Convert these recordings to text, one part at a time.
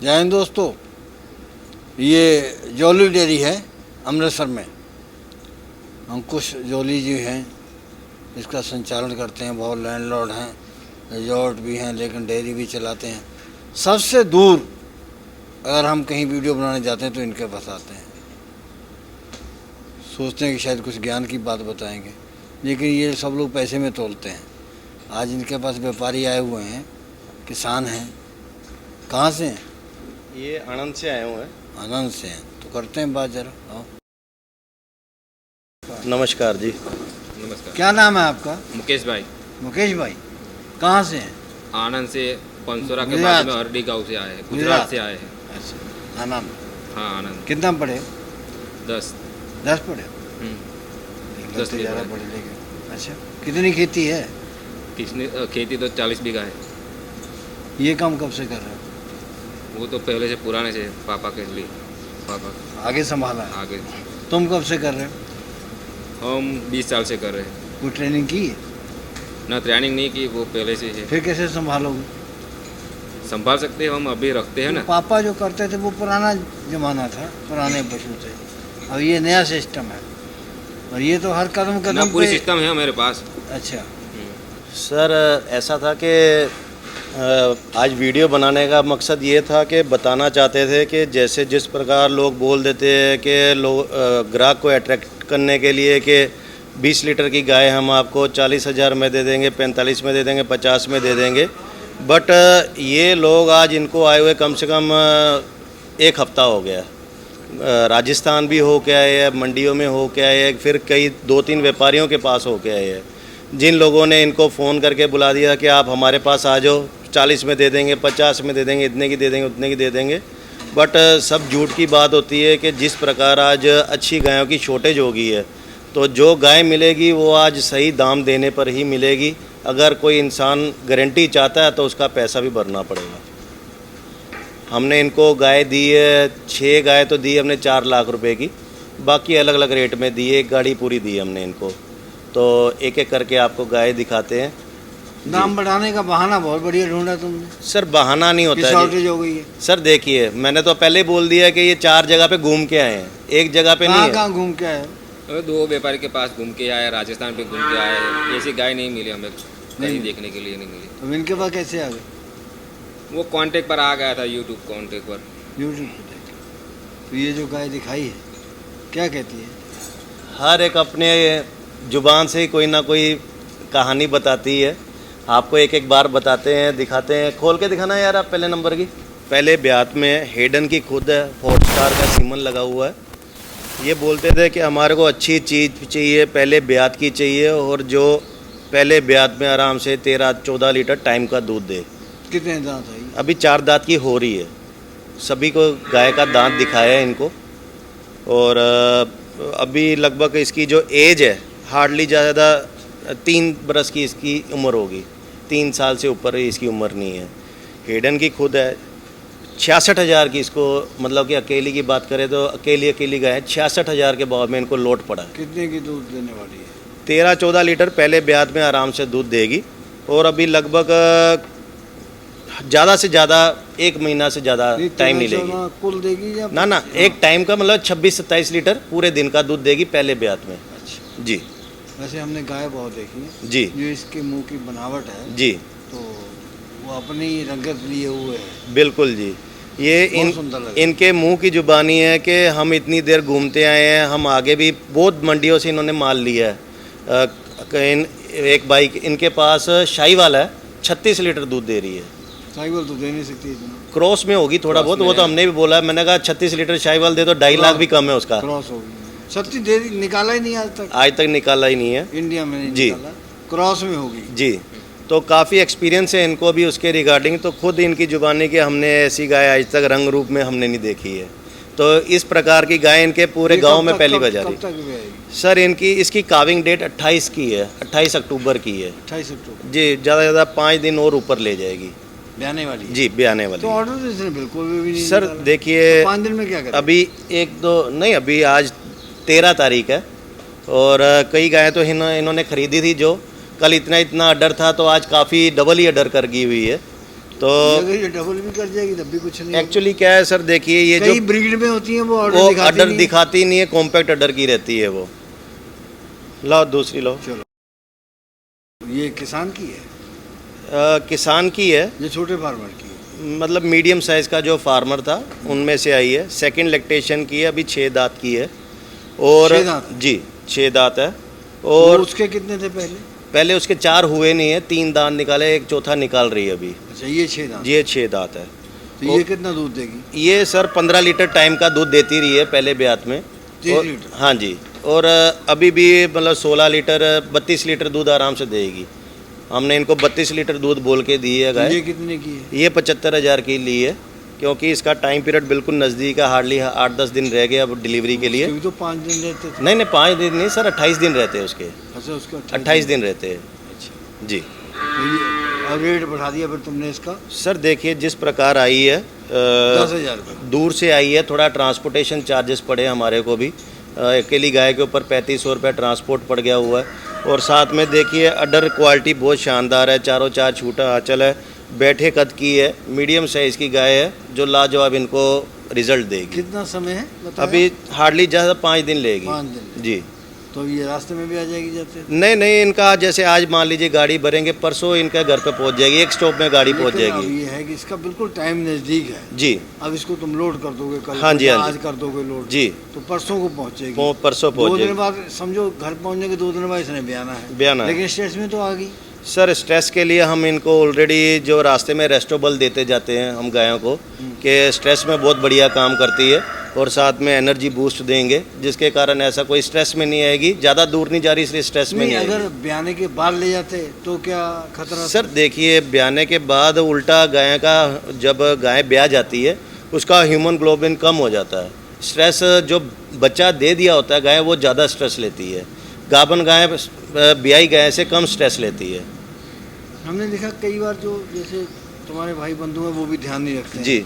जय हिंद दोस्तों, ये जॉली डेयरी है अमृतसर में। अंकुश जॉली जी हैं, इसका संचालन करते हैं। बहुत लैंडलॉर्ड हैं, रिजॉर्ट भी हैं, लेकिन डेयरी भी चलाते हैं। सबसे दूर अगर हम कहीं वीडियो बनाने जाते हैं तो इनके पास आते हैं। सोचते हैं कि शायद कुछ ज्ञान की बात बताएंगे, लेकिन ये सब लोग पैसे में तोलते हैं। आज इनके पास व्यापारी आए हुए हैं, किसान हैं। कहाँ से हैं? ये आनंद से आए हुए हैं। आनंद से हैं, तो करते हैं बात जरा। आओ। नमस्कार जी। नमस्कार। क्या नाम है आपका? मुकेश भाई। मुकेश भाई, कहाँ से हैं? आनंद से पंसोरा के गुजरात। बाद में हरडी गांव से आए हैं, गुजरात से आए हैं। अच्छा, आनंद। हाँ आनंद। कितना पढ़े? 10 पढ़े? 10 तो ज़्यादा पढ़े लेकिन। अच्छा, कितनी खेती है? किसने खेती तो 40 बीघा है। ये काम कब से कर रहे हो? वो तो पहले से पुराने से पापा के लिए, पापा आगे संभाला है। आगे। तुम कब से कर रहे हो? हम 20 साल से कर रहे हैं। कोई ट्रेनिंग की है? ना ट्रेनिंग नहीं की, वो पहले से है। फिर कैसे संभालोगे? संभाल सकते हैं हम, अभी रखते हैं तो ना। पापा जो करते थे वो पुराना जमाना था, पुराने पशु थे। अब ये नया सिस्टम है, और ये तो हर कदम ना कदम पूरी पे। सिस्टम है मेरे पास। अच्छा, सर ऐसा था कि आज वीडियो बनाने का मकसद ये था कि बताना चाहते थे कि जैसे जिस प्रकार लोग बोल देते हैं कि लोग ग्राहक को अट्रैक्ट करने के लिए कि 20 लीटर की गाय हम आपको 40,000 में दे देंगे, 45 में दे देंगे, 50 में दे देंगे। बट ये लोग आज इनको आए हुए कम से कम 1 हफ्ता हो गया। राजस्थान भी हो के आए हैं, मंडियों में हो के आए हैं, फिर कई 2-3 व्यापारियों के पास हो के आए हैं, जिन लोगों ने इनको फ़ोन करके बुला दिया कि आप हमारे पास आ जाओ, 40 में दे देंगे, 50 में दे देंगे, इतने की दे देंगे, उतने की दे देंगे। बट सब झूठ की बात होती है कि जिस प्रकार आज अच्छी गायों की शॉर्टेज हो गई है, तो जो गाय मिलेगी वो आज सही दाम देने पर ही मिलेगी। अगर कोई इंसान गारंटी चाहता है तो उसका पैसा भी भरना पड़ेगा। हमने इनको गाय दी है, 6 गाय तो दी हमने 4 लाख रुपए की, बाकी अलग अलग रेट में दी है। 1 गाड़ी पूरी दी हमने इनको। तो एक एक करके आपको गाय दिखाते हैं। दाम बढ़ाने का बहाना बहुत बढ़िया ढूंढा तुमने। सर बहाना नहीं होता है शॉर्टेज हो गई है। सर देखिए, मैंने तो पहले बोल दिया कि ये 4 जगह पे घूम के आए हैं, एक जगह पे नहीं है। कहाँ घूम के आए? 2 व्यापारी के पास घूम के आए, राजस्थान पे घूम के आए। ऐसी गाय नहीं मिली हमें, कहीं देखने के लिए नहीं मिली। तो इनके पास कैसे आ गए? वो कांटेक्ट पर आ गया था, यूट्यूब कांटेक्ट पर। यूट्यूब पे देख के। तो ये जो गाय दिखाई है क्या कहती है? हर एक अपने जुबान से कोई ना कोई कहानी बताती है। आपको एक एक बार बताते हैं, दिखाते हैं। खोल के दिखाना यार आप पहले नंबर की। पहले ब्यात में हेडन की खुद है, हॉटस्टार का सीमन लगा हुआ है। ये बोलते थे कि हमारे को अच्छी चीज़ चाहिए, पहले ब्यात की चाहिए, और जो पहले ब्यात में आराम से 13-14 लीटर टाइम का दूध दे। कितने दांत है? अभी 4 दांत की हो रही है। सभी को गाय का दांत दिखाया है इनको। और अभी लगभग इसकी जो एज है, हार्डली ज़्यादा 3 बरस की इसकी उम्र होगी। 3 साल से ऊपर इसकी उम्र नहीं है। हेडन की खुद है, 66,000 की इसको, मतलब कि अकेली की बात करें तो अकेली गाय 66,000 के भाव में इनको लोट पड़ा। कितने की दूध देने वाली है? 13-14 लीटर पहले ब्यात में आराम से दूध देगी। और अभी लगभग ज़्यादा से ज़्यादा 1 महीना से ज़्यादा टाइम नहीं लेगी। कुल देगी या ना एक टाइम का मतलब 26-27 लीटर पूरे दिन का दूध देगी पहले ब्यात में। अच्छा जी। वैसे हमने गाय बहुत देखी है जी जो इसके मुंह की बनावट है, जी। तो वो अपनी रंगत लिए हुए है। बिल्कुल जी। ये बहुत सुंदर लगा। इनके मुंह की जुबानी है कि हम इतनी देर घूमते आए हैं, हम आगे भी बहुत मंडियों से इन्होंने माल लिया है। एक भाई इनके पास शाहीवाल है, 36 लीटर दूध दे रही है। साइकिल तो दे नहीं सकती इतना। क्रॉस में होगी थोड़ा बहुत, वो तो हमने भी बोला। मैंने कहा 36 लीटर शाहीवाल दे तो 2.5 लाख भी कम है उसका। क्रॉस होगी। 36 दे निकाला ही नहीं आज तक निकाला ही नहीं है इंडिया में नहीं जी। निकाला। क्रॉस में होगी जी। तो काफ़ी एक्सपीरियंस है इनको भी उसके रिगार्डिंग। तो खुद इनकी जुबानी कि हमने ऐसी गाय आज तक रंग रूप में हमने नहीं देखी है। तो इस प्रकार की गाय इनके पूरे गांव में पहली बार जा रही है। सर इनकी इसकी काविंग डेट 28 की है, 28 अक्टूबर की है। 28 अक्टूबर जी। ज़्यादा से ज़्यादा 5 दिन और ऊपर ले जाएगी। ब्याने वाली है। जी ब्याने वाली। तो ऑर्डर तो इसने बिल्कुल भी नहीं सर निकाला। देखिए, तो 5 दिन में क्या करें? अभी 1-2 नहीं, अभी आज 13 तारीख है, और कई गायें तो इन्होंने खरीदी थी जो कल इतना ऑर्डर था, तो आज काफ़ी डबल ही ऑर्डर कर गई हुई है। तो अगर ये डबल भी कर जाएगी तब भी कुछ नहीं एक्चुअली क्या है सर, देखिए ये कई जो ब्रीड में होती है वो वो ऑर्डर दिखाती अडर नहीं है। दिखाती नहीं है, कॉम्पैक्ट अडर की रहती है वो। लाओ दूसरी लो। चलो ये किसान की है, किसान की है, ये छोटे फार्मर की है। मतलब मीडियम साइज़ का जो फार्मर था उनमें से आई है। सेकंड लैक्टेशन की है, अभी 6 दांत की है। और 6 दांत? जी 6 दांत है। और और उसके कितने थे पहले? पहले उसके 4 हुए नहीं है, 3 दांत निकाले, एक चौथा निकाल रही है अभी। अच्छा ये 6 दांत। ये 6 दांत है। तो ये कितना दूध देगी? ये सर 15 लीटर टाइम का दूध देती रही है पहले ब्यात में। 30 और- लीटर? हाँ जी। और अभी भी मतलब 16 लीटर 32 लीटर दूध आराम से देगी। हमने इनको 32 लीटर दूध बोल के दी है तो गाय। ये कितने की है? ये 75,000 की ली है, क्योंकि इसका टाइम पीरियड बिल्कुल नज़दीक है, हार्डली 8-10 दिन रह गए अब डिलीवरी के लिए। उसके भी तो 5 दिन रहते थे। नहीं नहीं 5 दिन नहीं सर, 28 दिन रहते हैं उसके। अच्छा उसका 28 दिन रहते हैं अच्छा। जी। तो ये अब रेट बढ़ा दिया फिर तुमने इसका? सर देखिए जिस प्रकार आई है 10,000 रुपये। दूर से आई है, थोड़ा ट्रांसपोर्टेशन चार्जेस पड़े हमारे को भी। अकेली गाय के ऊपर 3500 रुपये ट्रांसपोर्ट पड़ गया हुआ है। और साथ में देखिए अडर क्वालिटी बहुत शानदार है, चारों चार छूटा आंचल है, बैठे कद की है, मीडियम साइज़ की गाय है जो लाजवाब इनको रिजल्ट देगी। कितना समय है बताया? अभी हार्डली ज़्यादा 5 दिन लेगी। 5 दिन। जी। तो ये रास्ते में भी आ जाएगी जाते? नहीं नहीं, इनका जैसे आज मान लीजिए गाड़ी भरेंगे, परसों इनके घर पे पहुंच जाएगी, एक स्टॉप में गाड़ी पहुंच लेकिन अब जाएगी। ये है कि इसका बिल्कुल टाइम नज़दीक है। जी अब इसको तुम लोड कर दोगे कल हाँ को जी, या हाँ जी। आज कर दोगे लोड जी तो परसों को पहुंचेगी। परसों 2 पहुंच दिन जाएगी। बाद समझो घर पहुंचने के 2 दिन बाद इसने बयाना है। बयाना है। लेकिन स्टेट्स में तो आ गई। सर स्ट्रेस के लिए हम इनको ऑलरेडी जो रास्ते में रेस्टोबल देते जाते हैं हम गायों को, कि स्ट्रेस में बहुत बढ़िया काम करती है और साथ में एनर्जी बूस्ट देंगे, जिसके कारण ऐसा कोई स्ट्रेस में नहीं आएगी। ज़्यादा दूर नहीं जा रही इसलिए स्ट्रेस में नहीं नहीं अगर आएगी। बयाने के बाद ले जाते तो क्या खतरा? सर देखिए ब्याने के बाद उल्टा गाय का, जब गाय ब्याह जाती है उसका ह्यूमन ग्लोबिन कम हो जाता है। स्ट्रेस जो बच्चा दे दिया होता है गाय वो ज़्यादा स्ट्रेस लेती है, गाभन गाय ब्याई गाय से कम स्ट्रेस लेती है। हमने देखा कई बार जो जैसे तुम्हारे भाई बंधु हैं वो भी ध्यान नहीं रखते हैं। जी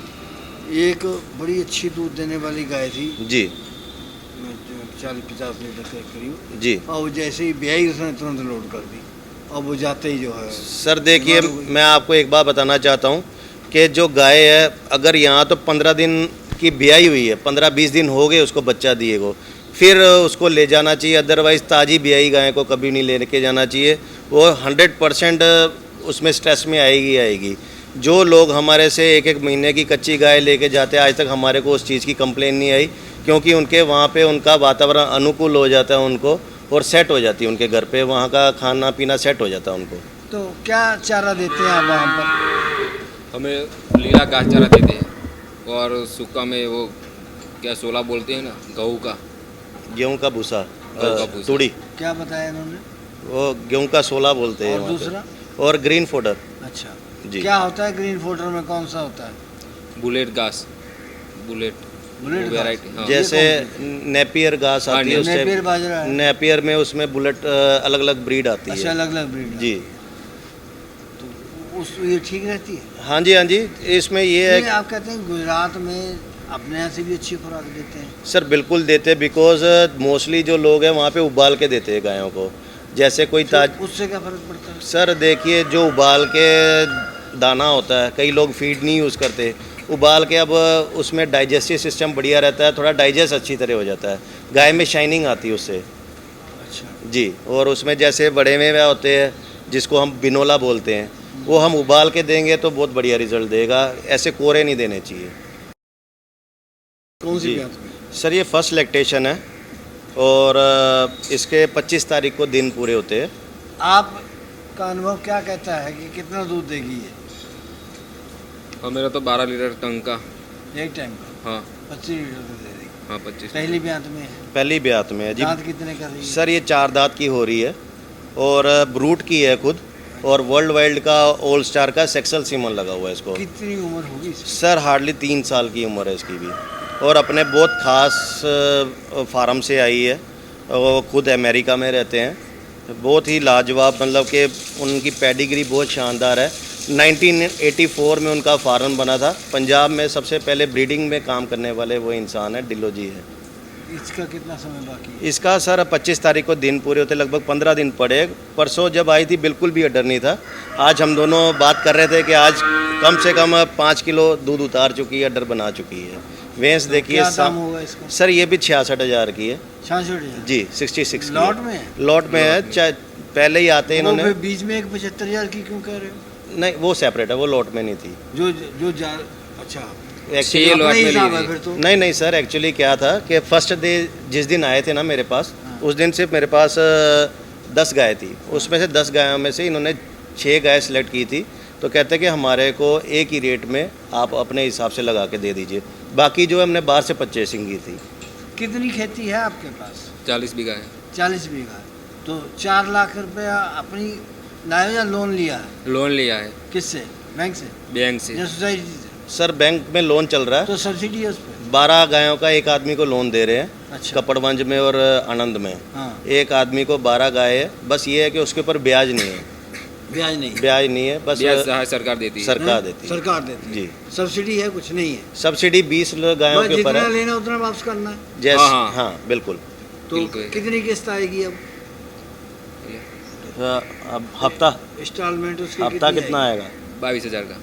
एक बड़ी अच्छी दूध देने वाली गाय थी, जी 40-50 लीटर के करीब, जी। और वो जैसे ही ब्याई उसने तुरंत लोड कर दी और वो जाते ही जो है सर देखिए बीमार हो गई। मैं आपको एक बात बताना चाहता हूँ कि जो गाय है अगर यहाँ तो 15 दिन की ब्याई हुई है, 15-20 दिन हो गए उसको बच्चा दिए को, फिर उसको ले जाना चाहिए। अदरवाइज़ ताज़ी ब्याई गाय को कभी नहीं लेके जाना चाहिए, वो 100% उसमें स्ट्रेस में आएगी आएगी। जो लोग हमारे से 1-1 महीने की कच्ची गाय लेके जाते हैं, आज तक हमारे को उस चीज़ की कंप्लेन नहीं आई, क्योंकि उनके वहाँ पे उनका वातावरण अनुकूल हो जाता है उनको और सेट हो जाती है उनके घर पे, वहाँ का खाना पीना सेट हो जाता है उनको। तो क्या चारा देते हैं आप वहाँ पर? हमें लीला घास चारा देते हैं और सूखा में वो क्या सोला बोलते हैं ना, गऊ का गेहूँ का भूसा, गेहूं का भूसा। तूड़ी, क्या बताया इन्होंने? वो गेहूँ का सोला बोलते हैं और वहाँ पे। दूसरा? और ग्रीन फोडर। अच्छा जी। क्या होता है ग्रीन फोडर में, कौन सा होता है? बुलेट घास, बुलेट बुलेट घास? वेराइटी। हाँ जैसे नेपियर घास हाँ, आती है उससे, नेपियर बाजरा है। नेपियर में उसमें बुलेट अलग अलग ब्रीड आती अच्छा है। अलग अलग ब्रीड है। जी तो उस ये ठीक रहती है? हाँ जी हाँ जी। इसमें ये नहीं, है आप कहते हैं गुजरात में अपने यहाँ से भी अच्छी खुराक देते हैं। सर बिल्कुल देते, बिकॉज मोस्टली जो लोग हैं वहाँ पे उबाल के देते हैं गायों को। जैसे कोई ताज, उससे क्या फर्क पड़ता है? सर देखिए जो उबाल के दाना होता है, कई लोग फीड नहीं यूज़ करते, उबाल के अब उसमें डाइजेस्टिव सिस्टम बढ़िया रहता है, थोड़ा डाइजेस्ट अच्छी तरह हो जाता है, गाय में शाइनिंग आती है उससे। अच्छा जी। और उसमें जैसे बड़े मेवे होते हैं जिसको हम बिनोला बोलते हैं, वो हम उबाल के देंगे तो बहुत बढ़िया रिजल्ट देगा, ऐसे कोरे नहीं देने चाहिए। कौन सी जी। ब्यात में? सर ये फर्स्ट लैक्टेशन है और इसके 25 तारीख को दिन पूरे होते हैं। आपका अनुभव क्या कहता है कि कितना दूध देगी ये और मेरा तो 12 लीटर टंग का। एक टाइम का? हाँ 25 लीटर दूध दे देगी। हाँ 25। पहली ब्यात में है। पहली ब्यात में है जी। दांत कितने कर रही है? सर ये 4 दांत की हो रही है और ब्रूट की है खुद, और वर्ल्ड वाइल्ड का ऑल स्टार का सेक्सल सीमन लगा हुआ है इसको। कितनी उम्र होगी इसकी? सर हार्डली 3 साल की उम्र है इसकी भी, और अपने बहुत ख़ास फार्म से आई है, वो खुद अमेरिका में रहते हैं, बहुत ही लाजवाब, मतलब कि उनकी पेडिग्री बहुत शानदार है। 1984 में उनका फार्म बना था। पंजाब में सबसे पहले ब्रीडिंग में काम करने वाले वो इंसान है, डिल्लो जी है। इसका कितना समय बाकी है? इसका सर 25 तारीख को दिन पूरे होते, लगभग 15 दिन पड़े। परसों जब आई थी बिल्कुल भी अडर नहीं था। आज हम दोनों बात कर रहे थे कि आज कम से कम 5 किलो दूध उतार चुकी है, अडर बना चुकी है। भैंस देखिए क्या दाम होगा इसका? सर ये भी 66,000 की है 66,000 जी, 66 की लॉट है। में है? लॉट में है। चाहे पहले ही आते हैं वो इन्होंने, फिर बीच में एक 75,000 की क्यों कह रहे हो? नहीं वो सेपरेट है, वो लॉट में नहीं थी जो जो जा अच्छा एक्चुअली। ये लॉट अपना ही में हिसाब ली है थी। फिर तो। नहीं सर, एक्चुअली क्या था कि फर्स्ट डे जिस दिन आए थे ना मेरे पास, उस दिन सिर्फ मेरे पास 10 गाय थी। उसमें से 10 गायों में से इन्होंने 6 गाय सेलेक्ट की थी। तो कहते कि हमारे को एक ही रेट में आप अपने हिसाब से लगा के दे दीजिए, बाकी जो है हमने बाहर से परचेसिंग की थी। कितनी खेती है आपके पास? 40 बीघा है। 40 बीघा। तो 4 लाख रुपया अपनी लाए या लोन लिया है? लोन लिया है किससे? बैंक से बैंक से। या सोसाइटी से? सर बैंक में लोन चल रहा है। तो सब्सिडी है उस पर? 12 गायों का एक आदमी को लोन दे रहे हैं, अच्छा कपड़वंज में और आनंद में। हाँ, एक आदमी को 12 गाय है। बस ये है कि उसके ऊपर ब्याज नहीं है, ब्याज नहीं? ब्याज नहीं है, बस ब्याज सहाय सरकार देती है। सरकार देती है सरकार देती है। जी। सब्सिडी है कुछ नहीं है? सब्सिडी 20 गायों बस के ऊपर जितना है। लेना उतना वापस करना है। जैसे हाँ, हाँ बिल्कुल। तो बिल्कुल। कितनी किस्त आएगी अब? अब हफ्ता इंस्टॉलमेंट उसकी हफ्ता कितना आएगा? 22,000 का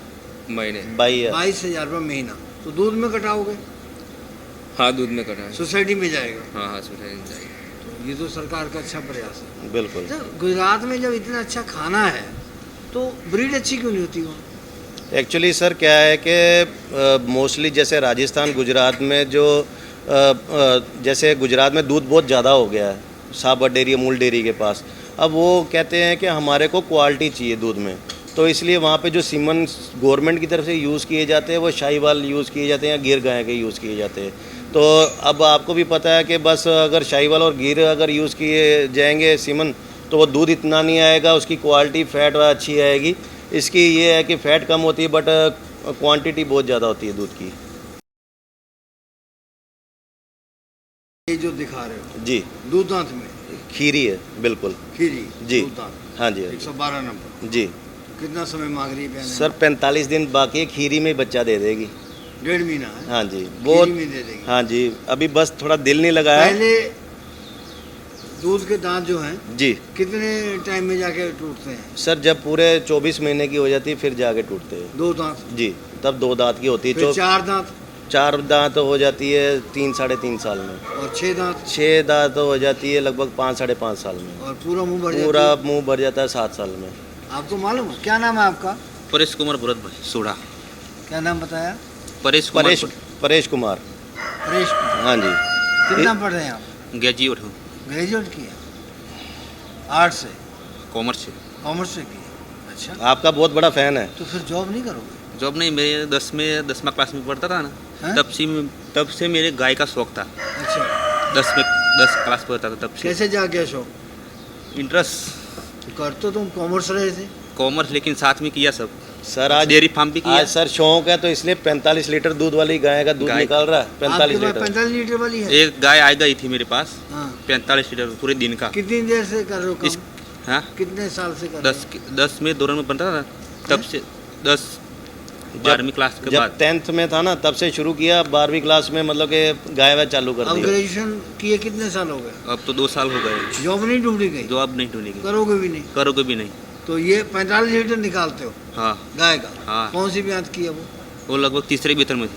महीने। 22,000 रुपये महीना। तो दूध में कटाओगे? हाँ दूध में कटा है। सोसाइटी में जाएगा? हाँ हाँ सोसाइटी में जाएगी। तो ये तो सरकार का अच्छा प्रयास है। बिल्कुल। जब गुजरात में जब इतना अच्छा खाना है तो ब्रीड अच्छी क्यों नहीं होती वहाँ? एक्चुअली सर क्या है कि मोस्टली जैसे राजस्थान गुजरात में जो जैसे गुजरात में दूध बहुत ज़्यादा हो गया है, साबर डेयरी अमूल डेयरी के पास। अब वो कहते हैं कि हमारे को क्वालिटी चाहिए दूध में, तो इसलिए वहाँ पे जो सीमन गवर्नमेंट की तरफ से यूज़ किए जाते हैं वो शाहीवाल यूज़ किए जाते हैं या गिर गाय के यूज़ किए जाते हैं। तो अब आपको भी पता है कि बस अगर शाहीवाल और गिर अगर यूज़ किए जाएंगे सीमन, तो वो दूध इतना नहीं आएगा, उसकी क्वालिटी फ़ैट अच्छी आएगी। इसकी ये है कि फ़ैट कम होती है बट क्वांटिटी बहुत ज़्यादा होती है दूध की। ये जो दिखा रहे हो जी, दूध दांत में खीरी है बिल्कुल। खीरी जी। दूध दांत हाँ जी 112 नंबर। जी। कितना समय मांग रही है बहन? सर 45 दिन बाकी है, खीरी में बच्चा दे देगी। 1.5 महीना है? हाँ जी वो खीरी में दे देगी। हाँ जी, अभी बस थोड़ा दिल नहीं लगाया। पहले दूध के दांत जो हैं जी कितने टाइम में जाके टूटते हैं? सर जब पूरे 24 महीने की हो जाती है फिर जाके टूटते हैं। 2 दांत? जी, तब 2 दांत की होती है। फिर 4 दांत? 4 दांत हो जाती है 3 साढ़े 3 साल में। और 6 दांत? 6 दांत हो जाती है लगभग 5 साढ़े 5 साल में। और पूरा मुंह भर पूरा जाता है? मुंह भर जाता है 7 साल में। आपको मालूम है? क्या नाम है आपका? परेश कुमार भरत भाई सोढ़ा। क्या नाम बताया? परेश कुमार परेश कुमार। परेश कुमार। हाँ जी। कितना पढ़ रहे हैं आप? ग्रेजुएट हूँ ग्रेजुएट किया? आर्ट से? कॉमर्स से। कॉमर्स से किया? अच्छा। आपका बहुत बड़ा फैन है। तो फिर जॉब नहीं करोगे? जॉब नहीं, मेरे 10वां क्लास में पढ़ता था ना, हैं? तब से मेरे गाय का शौक था। अच्छा। 10 क्लास पढ़ता था तब से। कैसे जा गया शौक? इंटरेस्ट कर तो तुम कॉमर्स रहे थे? कॉमर्स, लेकिन साथ में किया सब। सर आज डेयरी फार्म भी किया। आज सर शौक है तो इसलिए 45 लीटर दूध वाली गाय का दूध गाय- निकाल रहा है। 45 आपके पास लीटर। 45 लीटर वाली है? एक गाय आ गई थी मेरे पास, हाँ। 45 लीटर पूरे दिन का। कितनी देर से कर रहे हो इस काम? हाँ कितने साल से कर रहे हो? 10 में दौरान में बनता था तब से। 12वीं क्लास के जब बाद 10th में था ना तब से शुरू किया। 12वीं क्लास में मतलब कि गाय वाय चालू कर अब दी। ग्रेजुएशन किए कितने साल हो गए? अब तो 2 साल हो गए। जॉब नहीं ढूंढी गई? जॉब नहीं ढूंढेगी, करोगे भी नहीं? करोगे भी नहीं। तो ये 45 लीटर निकालते हो हाँ गाय का? हाँ। कौन सी ब्यात की है वो? वो लगभग तीसरे वेतन में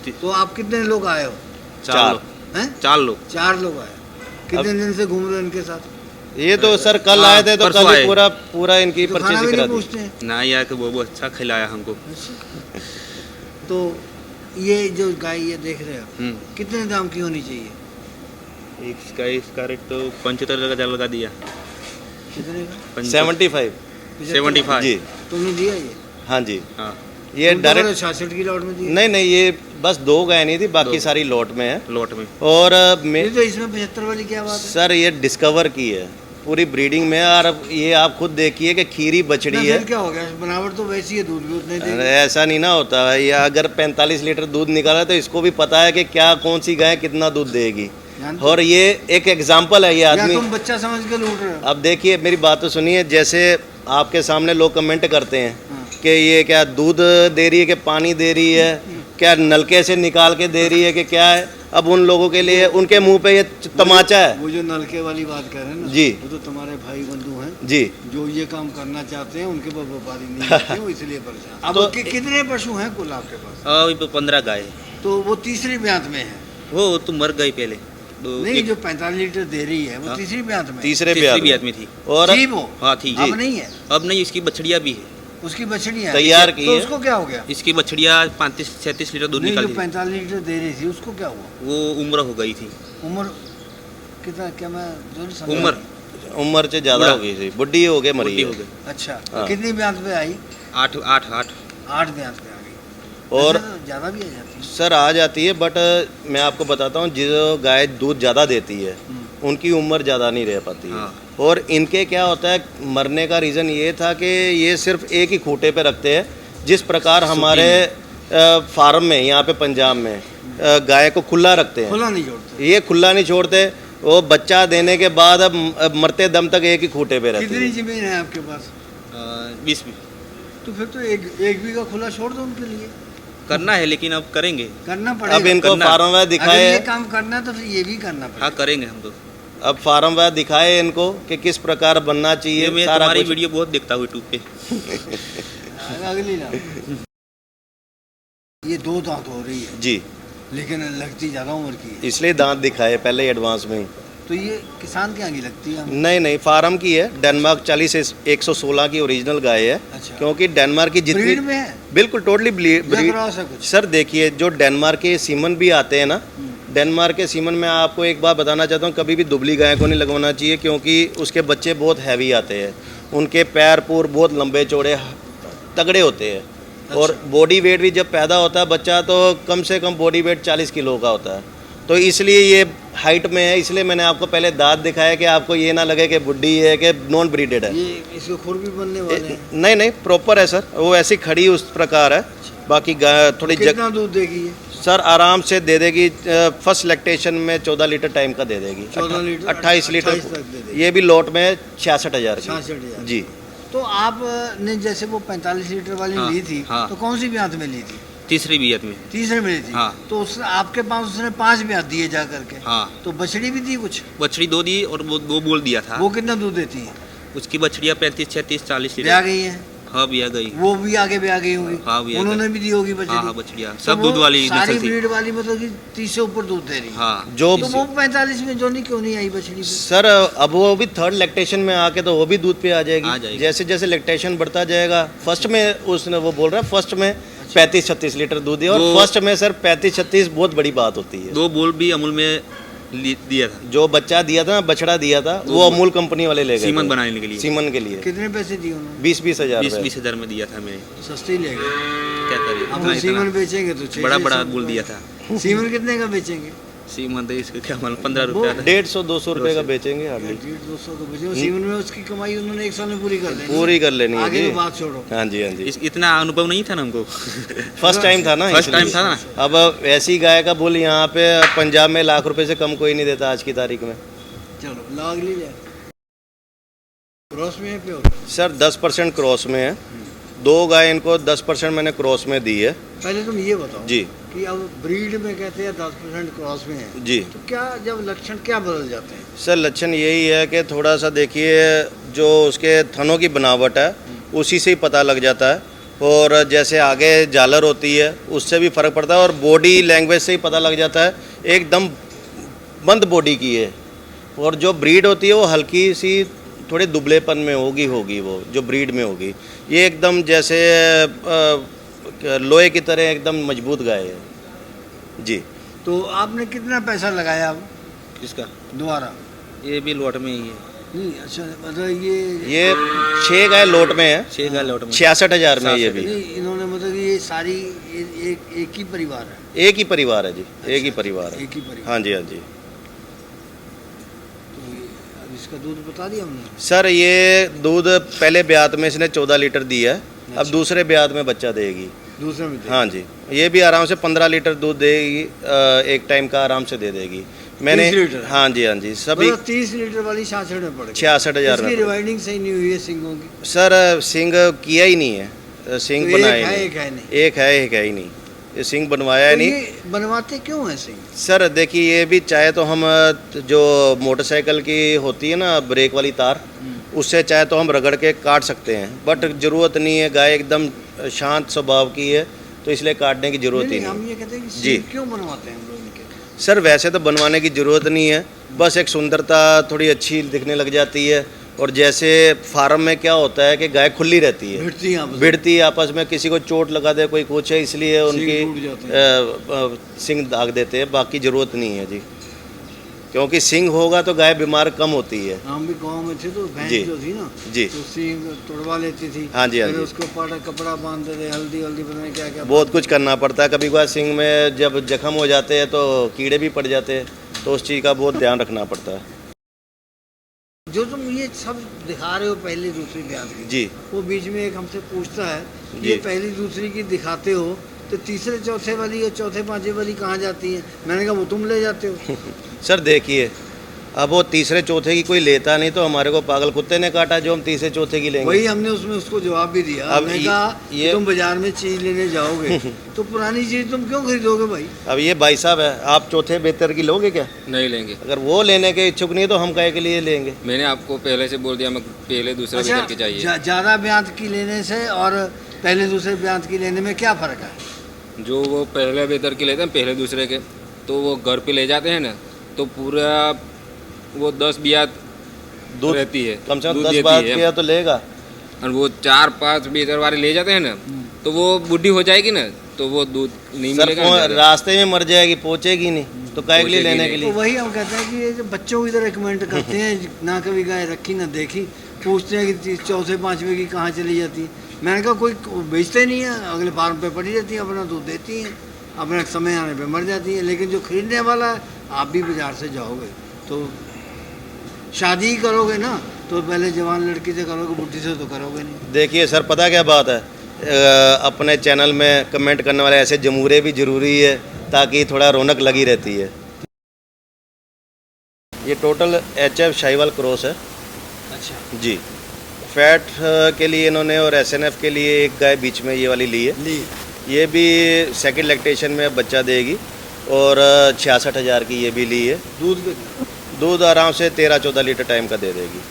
थी। तो आप कितने लोग आए हो? 4 लोग। हैं? 4 लोग। 4 लोग आए। कितने दिन से घूम रहे हो इनके साथ? ये तो सर कल हाँ, आए थे तो परसों कल ही आए। पूरा इनकी तो खाना पर्ची भी करा नहीं दी। पूछते हैं? ना यार कि वो अच्छा खिलाया हमको। तो ये जो गाय ये देख रहे हो हम्म। कितने दाम की होनी चाहिए? इसका रेट तो 75 का लगा दिया। कितने का? 75। 75 जी तुमने दिया ये? हाँ जी। हाँ ये डायरेक्ट 66 की लॉट में दिया? नहीं ये बस 2 गाय नहीं थी, बाकी दो। सारी लॉट में है। लोट में। और ये तो इसमें 75 वाली क्या बात है? सर ये डिस्कवर की है, पूरी ब्रीडिंग में। और अब ये आप खुद देखिए कि खीरी बछड़ी ना, है। फिर क्या हो गया? बनावट तो वैसी है, दूध भी उतने अरे देगी। ऐसा नहीं ना होता है। या अगर 45 लीटर दूध निकाला तो इसको भी पता है कि क्या कौन सी गाय कितना दूध देगी। जानते हो? और ये एक एग्जाम्पल है ये या आदमी। तुम बच्चा समझ के लूट रहे हो? अब देखिए मेरी बात तो सुनिए। जैसे आपके सामने लोग कमेंट करते हैं हाँ। कि ये क्या दूध दे रही है कि पानी दे रही है, क्या नलके से निकाल के दे रही है कि क्या है। अब उन लोगों के लिए उनके मुंह पे ये तमाचा है। वो जो नलके वाली बात कर रहे हैं ना जी। वो तो तुम्हारे भाई बंधु हैं जी। जो ये काम करना चाहते हैं, उनके पास व्यापारी नहीं होते, वो इसलिए परेशान। अब कितने पशु हैं कुल आपके पास? अभी 15 गाय है। तो वो तीसरी ब्यात में है? वो तो मर गई पहले। नहीं, जो 45 लीटर दे रही है वो हाँ। तीसरी ब्यात में? तीसरे तीसरी ब्यात ब्यात में थी। और थी वो? हाँ थी। अब नहीं है? अब नहीं, इसकी बछड़िया भी है। उसकी बछड़ी है तैयार की तो है। उसको क्या हो गया? इसकी बछड़िया 35-36 लीटर दूध नहीं, निकाल जो दी। 45 लीटर दे रही थी उसको क्या हुआ? वो उम्र हो गई थी। उम्र कितना, क्या मैं जो नहीं समझा? उम्र से ज्यादा हो गई थी, बुढ़ी हो गए, मरी बुढ़ी है। हो गई। अच्छा, हाँ। कितनी ब्यात पे आई? 8 8 ब्यात पे आ गई। और वैसे तो ज्यादा भी आ जाती है। सर आ जाती है, बट मैं आपको बताता हूँ, जो गाय दूध ज़्यादा देती है उनकी उम्र ज़्यादा नहीं रह पाती है। हाँ। और इनके क्या होता है, मरने का रीज़न ये था कि ये सिर्फ एक ही खूंटे पे रखते हैं। जिस प्रकार हमारे फार्म में यहाँ पे पंजाब में गाय को खुला रखते हैं, खुला नहीं छोड़ते? ये खुला नहीं छोड़ते। वो बच्चा देने के बाद अब मरते दम तक एक ही खूंटे पे रहती कितनी है। जमीन है आपके पास? 20 भी तो फिर तो एक बीघा खुला छोड़ दो उनके लिए। करना है, लेकिन अब करेंगे। करना पड़ेगा। अब इनको करना। फार्म वाला अगर दिखाए, ये काम करना है तो फिर ये भी करना पड़ेगा। हाँ करेंगे हम तो। अब फार्म वाला दिखाए इनको कि किस प्रकार बनना चाहिए। मैं सारा तुम्हारी कुछ। वीडियो बहुत देखता हूँ यूट्यूब पे। अगली ना, ये 2 दांत हो रही है जी, लेकिन लगती ज्यादा उम्र की है, इसलिए दांत दिखाए पहले एडवांस में ही। तो ये किसान के आगे लगती है हमें? नहीं नहीं, फार्म की है, डेनमार्क 40-116 की ओरिजिनल गाय है। अच्छा। क्योंकि डेनमार्क की जितनी ब्रीड में है बिल्कुल टोटली या ब्रीड। क्रॉस है कुछ? सर देखिए, जो डेनमार्क के सीमन भी आते हैं ना, डेनमार्क के सीमन में आपको एक बात बताना चाहता हूँ, कभी भी दुबली गाय को नहीं लगवाना चाहिए, क्योंकि उसके बच्चे बहुत हैवी आते हैं। उनके पैर पूर बहुत लंबे चौड़े तगड़े होते हैं। और बॉडी वेट भी जब पैदा होता है बच्चा, तो कम से कम बॉडी वेट 40 किलो का होता है। तो इसलिए ये हाइट में है, इसलिए मैंने आपको पहले दांत दिखाया कि आपको ये ना लगे कि बुड्ढी है कि नॉन ब्रीडेड है। ये इसके खुर भी बनने वाले हैं? नहीं नहीं, प्रॉपर है सर, वो ऐसी खड़ी उस प्रकार है। बाकी गाय थोड़ी कितना दूध देगी ये? सर आराम से दे देगी, फर्स्ट लैक्टेशन में 14 लीटर टाइम का दे देगी। 14 लीटर, 28 लीटर 28 तक दे देगी। ये भी लॉट में 66,000 की। 66,000। जी। तो आपने जैसे वो 45 लीटर वाली हाँ, ली थी, हाँ। तो कौन सी ब्यात में ली थी? तीसरी बियत में। तीसरे में ली थी? हाँ। तो उस आपके पास उसने 5 ब्यात दिए जा करके? हाँ। तो बछड़ी भी दी कुछ? बछड़ी 2 दी और वो 2 बोल दिया था। वो कितना दूध देती है? उसकी बछड़िया 35-36-40 ब्याह लीटर। गई है? हाँ बिया गई। वो भी आगे ब्याह गई होंगी? हाँ, ब्याह उन्होंने गई। भी दी होगी बछड़ी? हाँ हाँ बछड़िया तो सब वो दूध वाली सारी नस्ल थी। ब्रीड वाली मतलब कि 30 से ऊपर दूध दे रही है। हाँ जो तो वो 45 में जो नहीं क्यों नहीं आई बछड़ी पे? सर अब वो भी थर्ड लैक्टेशन में आके तो वो भी दूध पे आ जाएगी। जैसे जैसे लैक्टेशन बढ़ता जाएगा। फर्स्ट में उसने वो बोल रहा है, फर्स्ट में 35-36 लीटर दूध दिया। और फर्स्ट में सर 35-36 बहुत बड़ी बात होती है। 2 बोल भी अमूल में दिया था। जो बच्चा दिया था, बछड़ा दिया था, वो अमूल कंपनी वाले ले गए सीमन थे। बनाने के लिए। सीमन के लिए कितने पैसे दिए उन्होंने? 20-20 हजार 20 हज़ार में दिया था मैंने। सस्ते ही ले गए। क्या करें, अब इतना- वो सीमन इतना बेचेंगे तो बड़ा बड़ा बोल दिया था। सीमन कितने का बेचेंगे? सीमन तो इसका क्या मालूम, 15 रुपया था। 150-200 रुपए का बेचेंगे हार्डली। 150-200 तो बेचे। सीमन में उसकी कमाई उन्होंने 1 साल में पूरी कर लेनी। पूरी कर लेनी है आगे जी। की बात छोड़ो। हाँ जी, हाँ जी। इतना अनुभव नहीं था ना हमको। फर्स्ट टाइम था ना, फर्स्ट टाइम इसलिए। था ना। अब ऐसी गाय का बुल यहाँ पे पंजाब में लाख रुपए से कम कोई नहीं देता आज की तारीख में। चलो लाग ली जाए। क्रॉस में है प्योर? सर 10% क्रॉस में है। 2 गाय इनको 10% मैंने क्रॉस में दी है। पहले तुम ये बताओ जी कि अब ब्रीड में कहते हैं 10% क्रॉस में है, जी। तो क्या जब लक्षण क्या बदल जाते हैं? सर लक्षण यही है कि थोड़ा सा देखिए, जो उसके थनों की बनावट है उसी से ही पता लग जाता है। और जैसे आगे झालर होती है उससे भी फ़र्क पड़ता है। और बॉडी लैंग्वेज से ही पता लग जाता है, एकदम बंद बॉडी की है। और जो ब्रीड होती है वो हल्की सी थोड़े दुबलेपन में होगी वो जो ब्रीड में होगी। ये एकदम जैसे लोहे की तरह एकदम मजबूत गाय है जी। तो आपने कितना पैसा लगाया अब किसका? दोबारा? ये भी लॉट में ही है। नहीं, अच्छा मतलब ये 6 गाय लोट में है। 6 गाय लॉट में। 66,000 में ये भी। नहीं, इन्होंने मतलब कि ये सारी एक ही परिवार है? एक ही परिवार है जी, एक ही परिवार है। एक ही परिवार। हाँ जी, हाँ जी। तो अब इसका दूध बता दिया हमने। सर ये दूध पहले ब्यात में इसने 14 लीटर दिया है। अब दूसरे ब्यात में बच्चा देगी। दूसरे में हाँ जी, ये भी आराम से 15 लीटर दूध देगी, एक टाइम का आराम से दे देगी। मैंने 30 लीटर? हाँ जी, हाँ जी, सभी मतलब 30 लीटर वाली 66 में पड़ गई। 66,000 इसकी में। रिवाइंडिंग सही नहीं हुई है सिंगों की? सर सिंग किया ही नहीं है, सिंग तो बनाए एक है, नहीं। एक है नहीं। एक है ही नहीं। ये सिंग बनवाया है तो नहीं। ये बनवाते क्यों हैं सिंह? सर देखिए, ये भी चाहे तो हम जो मोटरसाइकिल की होती है ना ब्रेक वाली तार, उससे चाहे तो हम रगड़ के काट सकते हैं, बट ज़रूरत नहीं है। गाय एकदम शांत स्वभाव की है, तो इसलिए काटने की ज़रूरत ही नहीं, हम नहीं। ये कहते हैं कि जी। सिंह क्यों बनवाते हैं हम लोग इनके? सर वैसे तो बनवाने की ज़रूरत नहीं है, बस एक सुंदरता थोड़ी अच्छी दिखने लग जाती है। और जैसे फार्म में क्या होता है कि गाय खुली रहती है, भिड़ती हैं आपस में। भिड़ती है आपस में, किसी को चोट लगा दे, कोई कुछ है, इसलिए टूट उनकी जाते सिंग दाग देते हैं, बाकी ज़रूरत नहीं है जी। क्योंकि सिंग होगा तो गाय बीमार कम होती है। हम भी गांव में थे तो भैंस जी। जो थी ना, जी। तो सिंह तोड़वा लेती थी। हाँ जी, हाँ फिर जी। उसको कपड़ा बांधते थे, हल्दी पता नहीं क्या क्या। बहुत कुछ करना पड़ता है। कभी कभार सिंग में जब जख्म हो जाते हैं तो कीड़े भी पड़ जाते हैं, तो उस चीज़ का बहुत ध्यान रखना पड़ता है। जो तुम ये सब दिखा रहे हो पहली दूसरी ब्याज की, जी। वो बीच में एक हमसे पूछता है, जी। ये पहली दूसरी की दिखाते हो तो तीसरे चौथे वाली या चौथे पांचवे वाली कहाँ जाती है? मैंने कहा वो तुम ले जाते हो। सर देखिए, अब वो तीसरे चौथे की कोई लेता नहीं, तो हमारे को पागल कुत्ते ने काटा जो हम तीसरे चौथे की लेंगे। वही हमने उसमें उसको जवाब भी दिया। अब हमने ये- कहा कि ये- तुम बाजार में चीज लेने जाओगे तो पुरानी चीज तुम क्यों खरीदोगे भाई? अब ये भाई साहब है, आप चौथे बेहतर की लोगे क्या? नहीं लेंगे। अगर वो लेने के इच्छुक नहीं तो हम काहे के लिए लेंगे? मैंने आपको पहले से बोल दिया, मैं पहले दूसरा अच्छा, बेहतर की चाहिए। ज्यादा ब्याज की लेने से और पहले दूसरे ब्याज की लेने में क्या फर्क है? जो वो पहले बेहतर की लेते हैं पहले दूसरे के, तो वो घर पे ले जाते हैं ना, तो पूरा वो 10 बियात दूध रहती है, कम से कम दूध 10 देती बात है। किया तो लेगा। और वो 4-5 बेहतर वाले ले जाते हैं ना, तो वो बुढ़ी हो जाएगी ना, तो वो दूध नहीं सर मिलेगा कौन- ना ज़्यादा। रास्ते में मर जाएगी, पहुंचेगी नहीं, तो काहे के लिए पहुंचेगी लेने के नहीं। तो लिए? वही हम कहते हैं कि ये जो बच्चों की तरह रिकमेंड करते हैं, ना कभी गाय रखी ना देखी, पूछते हैं कि चौथे पांचवे की कहाँ चली जाती है। मैंने कहा कोई बेचते नहीं है, अगले फार्म पे पड़ी रहती है, अपना दूध देती हैं, अपने समय आने पे मर जाती है। लेकिन जो खरीदने वाला है, आप भी बाजार से जाओगे तो शादी ही करोगे ना, तो पहले जवान लड़की से करोगे, बुढ़ी से तो करोगे नहीं। देखिए सर, पता क्या बात है, अपने चैनल में कमेंट करने वाले ऐसे जमूरे भी ज़रूरी है, ताकि थोड़ा रौनक लगी रहती है। ये टोटल HF शाहीवाल क्रॉस है अच्छा, जी। फैट के लिए इन्होंने और SNF के लिए एक गाय बीच में ये वाली ली है। ली। ये भी सेकंड लैक्टेशन में बच्चा देगी, और 66,000 की ये भी ली है। दूध के दूध आराम से 13-14 लीटर टाइम का दे देगी,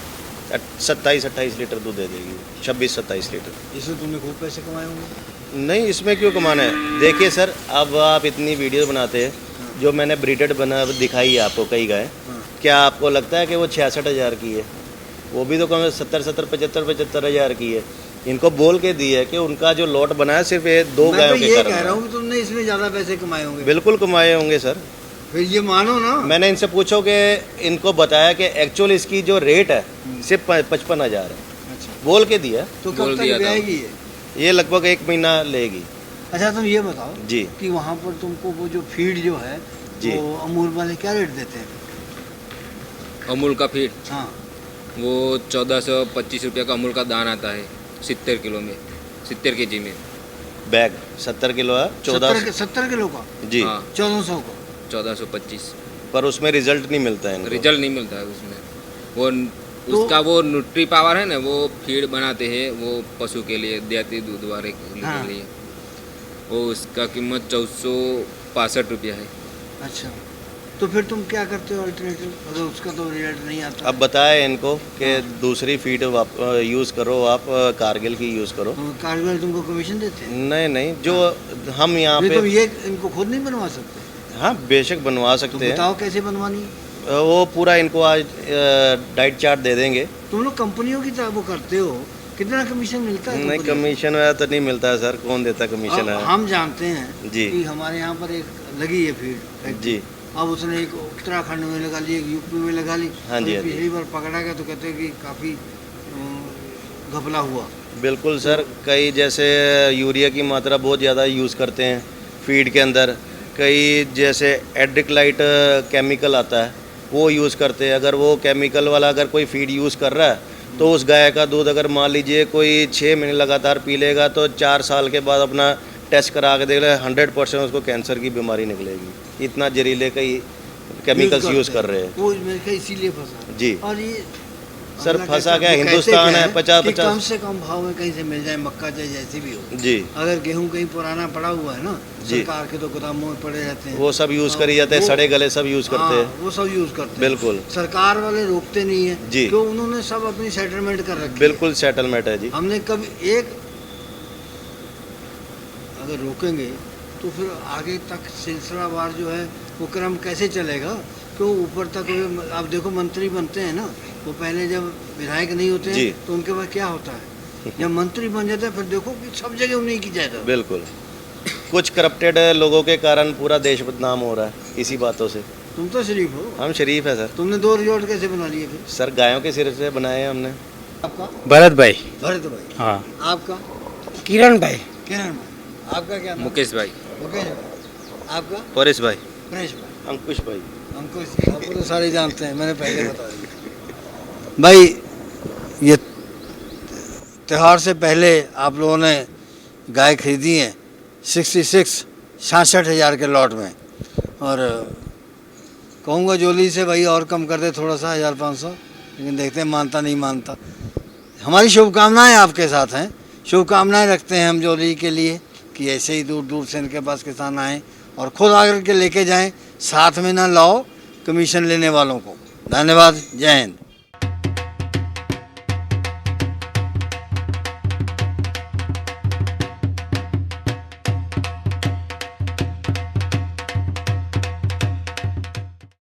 27-28 लीटर दूध दे देगी, 26-27 लीटर। इसमें तुमने खूब पैसे कमाए होंगे। नहीं, इसमें क्यों कमाना है? देखिए सर, अब आप इतनी वीडियो बनाते हैं, जो मैंने ब्रीडेड बना दिखाई है आपको कई गाय, हाँ। क्या आपको लगता है कि वो 66,000 की है? वो भी तो कम 70-70, 75-75,000 की है। इनको बोल के दी है कि उनका जो लॉट बना है सिर्फ ये 2 मैं गायों तो के ये कारण कह रहा है। हूँ कि तुमने इसमें ज्यादा पैसे कमाए होंगे। बिल्कुल कमाए होंगे सर। फिर ये मानो ना। मैंने इनसे पूछो कि इनको बताया कि एक्चुअल इसकी जो रेट है सिर्फ 55,000 है, अच्छा, बोल के दिया। तो बोल कब तक दिया था। ब्याएगी ये? ये लगभग 1 महीना लेगी अच्छा, तुम ये बताओ जी। कि वहाँ पर तुमको वो जो फीड जो है, जी। वो अमूल वाले क्या रेट देते हैं? अमूल का फीड हाँ, वो 1425 रुपये का अमूल का दान आता है 70 किलो में, 70 kg में। बैग 70 किलो है, 14 70 किलो का जी। हाँ, 1400 का। 1425। पर उसमें रिजल्ट नहीं मिलता है इनको। रिजल्ट नहीं मिलता है उसमें। वो उसका वो न्यूट्री पावर है ना, वो फीड बनाते हैं वो पशु के लिए, देती दूध वाले के हाँ। लिए। वो उसका कीमत 1465 रुपया है। अच्छा, तो फिर तुम क्या करते हो अल्टरनेटिव, अगर उसका तो रिजल्ट नहीं आता? अब बताए इनको कि दूसरी फीड यूज़ करो, आप कारगिल की यूज़ करो। तो कारगिल तुमको कमीशन देते हैं? नहीं नहीं, जो हम यहाँ नहीं, तुम पे, ये इनको खुद नहीं बनवा सकते? हाँ बेशक बनवा तो सकते हैं। बताओ कैसे बनवानी है? वो पूरा इनको आज डाइट चार्ट दे देंगे। तुम लोग कंपनियों की तरह वो करते हो, कितना कमीशन मिलता है? नहीं, कंपनी को? कमीशन वगैरह तो नहीं मिलता है सर, कौन देता कमीशन अब है? हम जानते हैं जी। कि हमारे यहाँ पर एक लगी है फीड फैक्ट्री। जी। अब उसने एक उत्तराखंड में लगा ली, एक यूपी में लगा ली। हाँ जी, तो हाँ जी। पिछली बार पकड़ा गया तो कहते हैं कि काफ़ी घपला हुआ। बिल्कुल सर, कई जैसे यूरिया की मात्रा बहुत ज़्यादा यूज़ करते हैं फीड के अंदर, कई जैसे एड्रिकलाइट केमिकल आता है वो यूज़ करते हैं। अगर वो केमिकल वाला अगर कोई फीड यूज़ कर रहा है, तो उस गाय का दूध अगर मान लीजिए कोई 6 महीने लगातार पी लेगा, तो 4 साल के बाद अपना टेस्ट करा के देख ले, 100% उसको कैंसर की बीमारी निकलेगी। इतना जहरीले कई केमिकल्स यूज़ कर रहे हैं वो मेरे ख्याल इसीलिए फंसा। जी। और ये सर अपना फंसा कैसा- क्या वो कहते हिंदुस्तान क्या है कि 50-50 कम से कम भाव में कहीं से मिल जाए मक्का, चाहे जैसी भी हो। जी अगर गेहूं कहीं पुराना पड़ा हुआ है ना, जी। सरकार के तो गोदामों में पड़े रहते हैं, वो सब यूज़ करी जाते हैं, वो- सड़े गले सब यूज़ करते हाँ, हैं। वो सब यूज करते हैं। बिल्कुल सरकार वाले रोकते नहीं है, जी। क्यों? उन्होंने सब अपनी सेटलमेंट कर रखी है। बिल्कुल सेटलमेंट है जी। हमने कभी एक अगर रोकेंगे तो फिर आगे तक सिलसिलावार जो है वो क्रम कैसे चलेगा? क्यों ऊपर तक आप देखो मंत्री बनते हैं ना, वो पहले जब विधायक नहीं होते जी। हैं तो उनके पास क्या होता है, जब मंत्री बन जाते हैं फिर देखो कि सब जगह उन्हीं की जायदाद। बिल्कुल कुछ करप्टेड लोगों के कारण पूरा देश बदनाम हो रहा है इसी बातों से। तुम तो शरीफ हो, हम शरीफ है सर। तुमने 2 रिजॉर्ट कैसे बना लिए फिर? सर गायों के सिर से बनाए हैं हमने। आपका भरत भाई। भरत भाई। हाँ। आपका किरण भाई। किरण भाई। आपका क्या नाम? मुकेश भाई। मुकेश भाई। आपका? परेश भाई। प्रेश भाई। अंकुश भाई। अंकुश, आपको तो सारे जानते हैं, मैंने पहले बता दिया। भाई ये त्यौहार से पहले आप लोगों ने गाय खरीदी है 66,000 के लॉट में, और कहूँगा जोली से भाई और कम कर दे थोड़ा सा 1,500, लेकिन देखते हैं मानता नहीं मानता। हमारी शुभकामनाएं आपके साथ हैं, शुभकामनाएं रखते हैं हम जोली के लिए कि ऐसे ही दूर दूर से इनके पास किसान आएँ और खुद आकर के लेके जाएं, साथ में ना लाओ कमीशन लेने वालों को। धन्यवाद, जय हिंद।